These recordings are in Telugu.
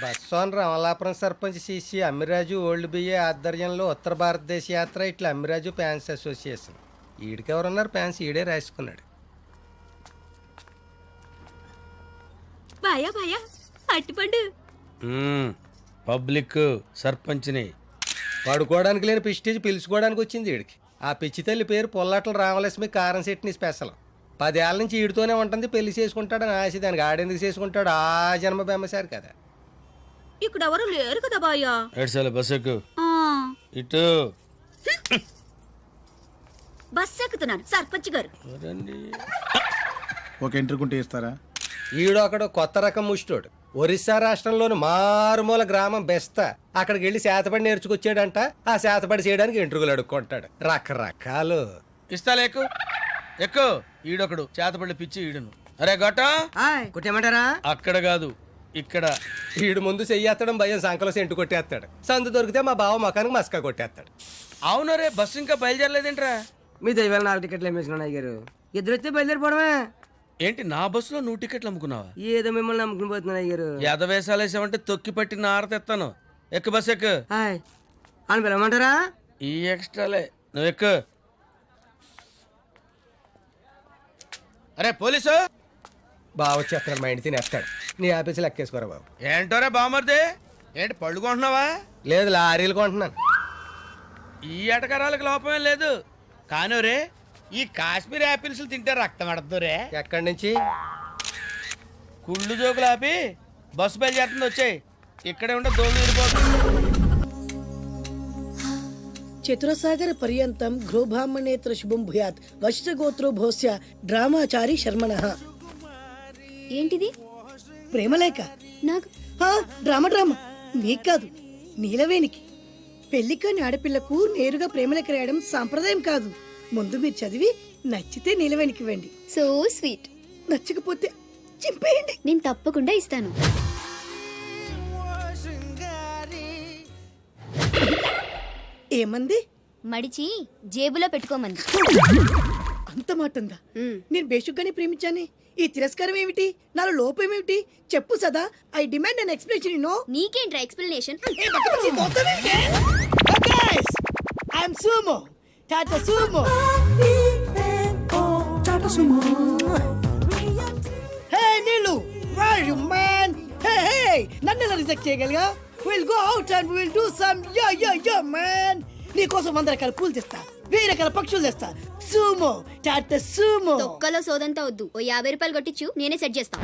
బస్సోన్ Amalapuram sarpanch CC Ammiraju old BA ఆధ్వర్యంలో ఉత్తర భారతదేశ యాత్ర ఇట్లా అమ్మిరాజు ఫ్యాన్స్ అసోసియేషన్. ఈడికెవరున్నారు? ఫ్యాన్స్ ఈడే రాసుకున్నాడు. బాయా బాయా అట్టిపండు. పబ్లిక్ సర్పంచ్ని పడుకోవడానికి లేని పిస్టేజ్ పిలుచుకోవడానికి వచ్చింది ఈడికి. ఆ పిచ్చి తల్లి పేరు పొల్లాట్ల రామలక్ష్మి కారం సెట్ని స్పెషల్. 10 ఏళ్ళ నుంచి ఈడితోనే ఉంటుంది. పెళ్లి చేసుకుంటాడని ఆశ. దానికి ఆడెందుకు చేసుకుంటాడు? ఆ జన్మ బెమ్మసారి కదా. ఇక్కడ ఎవరు లేరు కదా బాయా. బస్సు ఇటు బస్ ఎక్కుతున్నాను సర్పంచ్ గారు. ఒక ఎంట్రీ కుంటే ఇస్తారా? ఈడు అక్కడ కొత్త రకం ముష్టోడు. ఒరిస్సా రాష్ట్రంలోని మారుమూల గ్రామం బెస్తా. అక్కడికి వెళ్ళి శాతపడి నేర్చుకొచ్చాడంట. ఆ శాతపడి చేయడానికి ఎంట్రుకలు అడుక్కుంటాడు. రకరకాలు ఇస్తాలే ఎక్కువ ఈడొకడు చేతపడి పిచ్చి ఈడును. అరే గొట్ట కొట్టేమంటారా? అక్కడ కాదు ఇక్కడ. ఈడు ముందు చెయ్యేత్తడం భయం, సంకలో సెంటు కొట్టేస్తాడు. సందు దొరికితే మా బావ మకానికి మస్కా కొట్టేస్తాడు. అవును రే, బస్సు ఇంకా బయలుదేరలేదేంట్రా? మీ దైవాల 4 టికెట్లు ఏమేసిన గారు. ఇద్దరు వస్తే బయలుదేరిపోవడమే. ఏంటి నా బస్సులో 100 టికెట్లు అమ్ముకున్నావా? ఏదో మిమ్మల్ని నమ్ముకుని పోతున్నా అయ్యారు. ఎదవేసాలు వేసావంటే తొక్కి పట్టి నారతెత్తాను. ఎక్కు బస్ ఎక్కు. అని పిలవమంటారా? ఈ ఎక్స్ట్రాలే నువ్వు ఎక్కు. అరే పోలీసు బావ వచ్చేస్తాడు. మా ఇంటి తినేస్తాడు. నీ ఆఫీసులో ఎక్కేసుకోరా బాబు. ఏంటోరే బామర్ది, ఏంటి పళ్ళు కొంటున్నావా? లేదు, లారీలు కొంటున్నాను. ఈ ఎటకరాలకు లోపమే లేదు. కానీ రే, ఈ కాశ్మీర్ యాపిల్స్ తింటే రక్తం పడుతుందిరే. ఎక్కడి నుంచి? కుళ్ళు జోకులు ఆపి బస్సు బయలుదేరుతుంది. వచ్చాయి ఇక్కడే ఉంటే దోలు తీరిపోతుంది. చతురసాగర పర్యంతం గృహబ్రాహ్మణేతర శుభం భూయాత్ వశిష్ఠగోత్రో భోస్య డ్రామాచారి శర్మణః. ఏంటిది? ప్రేమలేఖ. నాకు డ్రామా మీకు కాదు, నీలవేణికి. పెళ్లికాని ఆడపిల్లకు నేరుగా ప్రేమలేఖ రాయడం సాంప్రదాయం కాదు. ముందు మీరు చదివి నచ్చితే నీలవేణికి ఇవ్వండి. So sweet. నచ్చకపోతే చింపేయండి. నేను తప్పకుండా ఇస్తాను. ఏమంది? మడిచి జేబులో పెట్టుకోమంది. అంత మాట ఉందా? నేను బేషుగ్గానే ప్రేమించానే. ఈ తిరస్కారం ఏమిటి? నాలో లోపం ఏమిటి? చెప్పు Sada. I demand an explanation. No. నీకేంట్రా ఎక్స్ప్లెనేషన్? I'm Sumo. Tata Sumo. Hey Neelu, where are you man? Hey, నన్ను ఎలా రిజెక్ట్ చేయగలిగా? We'll go out and we'll do some yeah man. నీకోసం 100 రకాల పూలు తెస్తా, 1000 రకాల పక్షులు తెస్తా. Sumo, Tata Sumo. తొక్కలో సోదంతా వద్దు. ఓ 50 రూపాయలు కొట్టించు, నేనే సెట్ చేస్తా.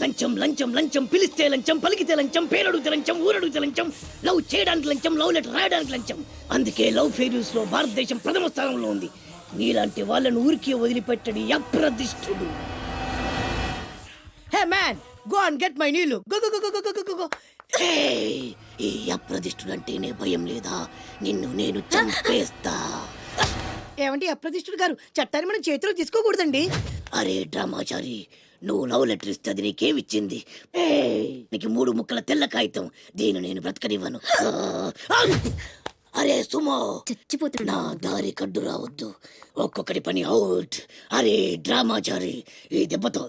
లంచం లంచం లంచం, పిలిస్తే లంచం, పలికితే లంచం, పేరడుగుతే లంచం, ఊరడుగుతే లంచం, లవ్ చేయడానికి లంచం, లవ్ లెటర్ రాయడానికి లంచం. అందుకే లవ్ ఫెయిల్యూర్స్ లో భారతదేశం ప్రథమ స్థానంలో ఉంది. నీలాంటి వాళ్ళను ఊరికే వదిలిపెట్టడి అప్రదిష్టుడు. Hey man, go and get my నీళ్ళు. Go go go go go go. ఈ అప్రదిష్టుడు అంటేనే భయం లేదా? నిన్ను నేను చంపేస్తా. ఏమంటే అప్రదిష్టుడు గారు, చట్టాన్ని మనం చేతిలో తీసుకోకూడదండి. అరే డ్రామాచారి, నువ్వు లవ్ లెటర్ ఇస్తే అది నీకేమిచ్చింది? నీకు 3 ముక్కల తెల్ల కాగితం. దీన్ని నేను బ్రతకనివ్వను. అరే సుమో, చచ్చిపోతున్నా. నా దారి కడ్డు రావద్దు. ఒక్కొక్కటి పని అవుట్. అరే డ్రామాచారి, ఈ దెబ్బతో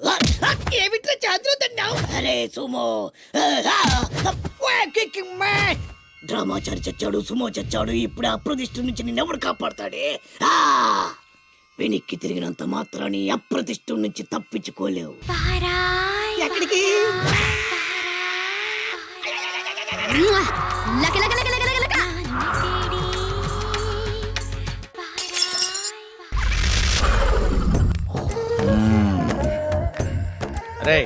ఏమిట్రా చాదురుతున్నావు? అరే సుమో, డ్రామాచారి చచ్చాడు, సుమో చచ్చాడు. ఇప్పుడు అప్రతిష్ఠ నుంచి నిన్నెవడు కాపాడతాడే? వెనక్కి తిరిగినంత మాత్రాన్ని అప్రతిష్ఠ నుంచి తప్పించుకోలేవు. ఎక్కడికి? రే,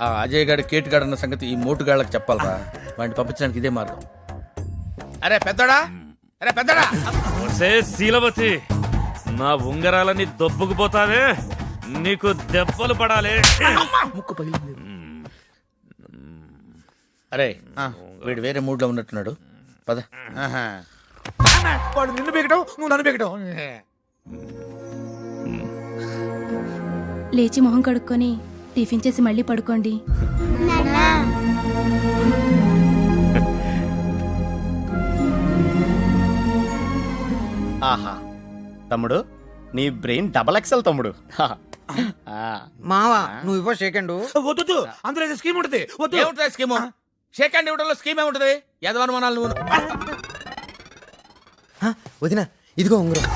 ఆ అజయ్ గారి కేటుగాడు అన్న సంగతి ఈ మోటుగాళ్ళకి చెప్పాలరా. వాడిని పంపించడానికి ఇదే మార్గం. అరే పెద్దడా, అరే పెద్దడా. శీలవతి, నా ఉంగరాలని దొబ్బుకుపోతావే, నీకు దెబ్బలు పడాలి. ముక్కు పగిలింది. అరే వీడు వేరే మూడ్ లో ఉన్నట్టున్నాడు. పద. వాడు నిన్ను బీగటం, నువ్వు నన్ను బీగటం. లేచి మొహం కడుక్కొని టిఫిన్ చేసి మళ్ళీ పడుకోండి. ఆహా తమ్ముడు, నీ బ్రెయిన్ డబల్ ఎక్సెల్ తమ్ముడు. మావా నువ్వు ఇవ్వ సెకండ్. వద్దు అందులో ఏదో స్కీమ్ ఉంటుంది వద్దు. ఏముంటుంది స్కీము? షేక్ హ్యాండ్ ఇవ్వడంలో స్కీమ్ ఏముంటుంది? యదవనుమానాలు నువ్వు. వదినా ఇదిగో ఉంగరం.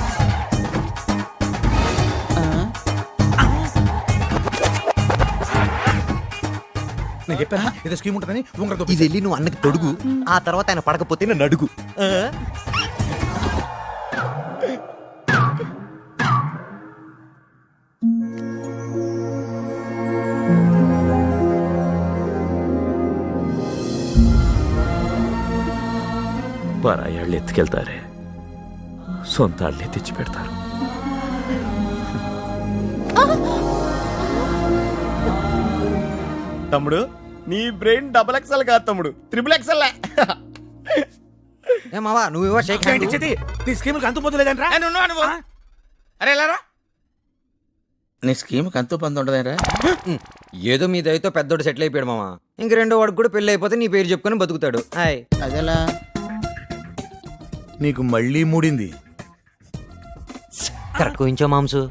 నేను చెప్పాను ఏదో స్కీమ్ ఉంటుందని ఉంగరంతో ఇది వెళ్ళి నువ్వు అన్నకి తొడుగు, ఆ తర్వాత ఆయన పడకపోతే నన్ను అడుగు. పరాయాళ్ళు ఎత్తుకెళ్తారే, సొంత వాళ్ళే తెచ్చి పెడతారు. తమ్ముడు నీ బ్రెయిన్ డబుల్ ఎక్సెల్ కాదు తమ్ముడు, ట్రిపుల్ ఎక్సెల్. ఏ మావా నువ్వు ఇవ్వ సెకండ్. ఇచ్చేది నీ స్కీమ్కి అంతు పొద్దు లేదంట్రా. నువ్వు అరే ఎలారా నీ స్కీమ్కి అంతు పంది ఉండదేరా? ఏదో మీ దయతో పెద్దోడు సెటిల్ అయిపోయాడు మావా. ఇంక రెండో వాడికి కూడా పెళ్లి అయిపోతే నీ పేరు చెప్పుకొని బతుకుతాడు. హాయ్. అదేలా నీకు మళ్ళీ మూడింది. కరెక్ట్ కోయించో మాంసు.